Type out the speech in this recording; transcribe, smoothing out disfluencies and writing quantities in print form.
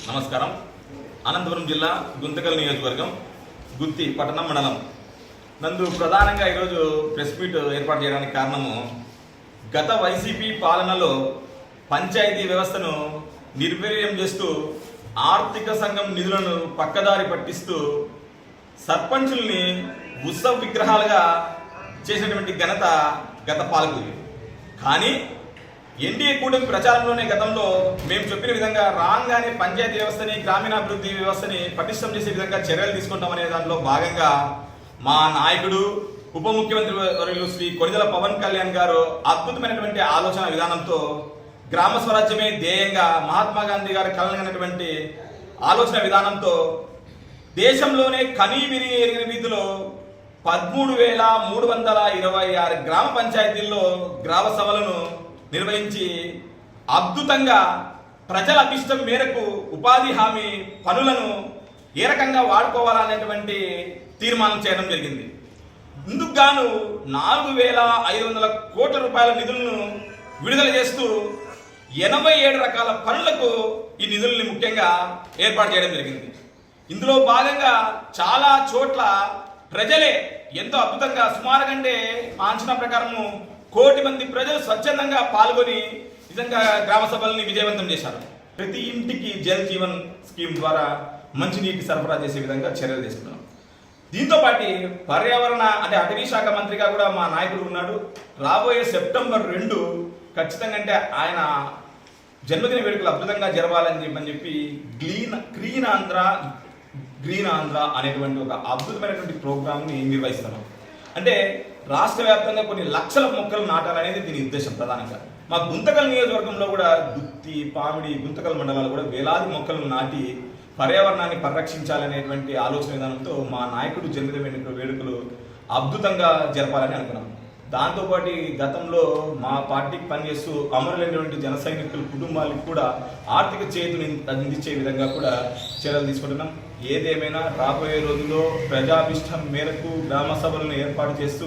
నమస్కారం. అనంతపురం జిల్లా గుంతకల్ నియోజకవర్గం గుత్తి పట్టణం మండలం నందు ప్రధానంగా ఈరోజు ప్రెస్ మీట్ ఏర్పాటు చేయడానికి కారణము గత వైసీపీ పాలనలో పంచాయతీ వ్యవస్థను నిర్వీర్యం చేస్తూ ఆర్థిక సంఘం నిధులను పక్కదారి పట్టిస్తూ సర్పంచుల్ని ఉత్సవ విగ్రహాలుగా చేసినటువంటి ఘనత గత పాలకులు. కానీ ఎన్డీఏ కూటమి ప్రచారంలోనే గతంలో మేము చెప్పిన విధంగా రాగానే పంచాయతీ వ్యవస్థని గ్రామీణాభివృద్ధి వ్యవస్థని పటిష్టం చేసే విధంగా చర్యలు తీసుకుంటామనే దాంట్లో భాగంగా మా నాయకుడు ఉప ముఖ్యమంత్రి వర్యులు శ్రీ కొణిదెల పవన్ కళ్యాణ్ గారు అద్భుతమైనటువంటి ఆలోచన విధానంతో గ్రామ స్వరాజ్యమే ధ్యేయంగా మహాత్మా గాంధీ గారు కలగనటువంటి ఆలోచన విధానంతో దేశంలోనే కనీవిని ఎరిగిన వీధిలో 13,326 గ్రామ పంచాయతీల్లో గ్రామ సభలను నిర్వహించి అద్భుతంగా ప్రజల అభిష్టం మేరకు ఉపాధి హామీ పనులను ఏ రకంగా వాడుకోవాలనేటువంటి తీర్మానం చేయడం జరిగింది. ఇందుకు గాను 4,500 కోట్ల రూపాయల నిధులను విడుదల చేస్తూ 87 రకాల పనులకు ఈ నిధుల్ని ముఖ్యంగా ఏర్పాటు చేయడం జరిగింది. ఇందులో భాగంగా చాలా చోట్ల ప్రజలే ఎంతో అద్భుతంగా సుమారు కంటే అంచనా ప్రకారము 1 కోటి మంది ప్రజలు స్వచ్ఛందంగా పాల్గొని నిజంగా గ్రామ సభల్ని విజయవంతం చేశారు. ప్రతి ఇంటికి జల్ జీవన్ స్కీమ్ ద్వారా మంచినీటి సరఫరా చేసే విధంగా చర్యలు తీసుకున్నాం. దీంతో పాటు పర్యావరణ అంటే అటవీ శాఖ మంత్రిగా కూడా మా నాయకుడు ఉన్నాడు. రాబోయే సెప్టెంబర్ 2 ఖచ్చితంగా అంటే ఆయన జన్మదిన వేడుకలు అద్భుతంగా జరపాలని చెప్పి గ్రీన్ ఆంధ్ర అనేటువంటి ఒక అద్భుతమైనటువంటి ప్రోగ్రామ్ని నిర్వహిస్తున్నాం. అంటే రాష్ట్ర వ్యాప్తంగా కొన్ని లక్షల మొక్కలు నాటాలనేది దీని ఉద్దేశం ప్రధానంగా. మా గుంతకల్ నియోజకవర్గంలో కూడా గుత్తి, పామిడి, గుంతకల్ మండలాలు కూడా వేలాది మొక్కలను నాటి పర్యావరణాన్ని పరిరక్షించాలనేటువంటి ఆలోచన విధానంతో మా నాయకుడు జన్మదిన వేడుకలు అద్భుతంగా జరపాలని అనుకున్నాం. దాంతోపాటు గతంలో మా పార్టీకి పనిచేస్తూ అమరులైనటువంటి జన సైనికుల కుటుంబాలకు కూడా ఆర్థిక చేతుని అందించే విధంగా కూడా చర్యలు తీసుకుంటున్నాం. ఏదేమైనా రాబోయే రోజుల్లో ప్రజాభిష్టం మేరకు గ్రామ సభలను ఏర్పాటు చేస్తూ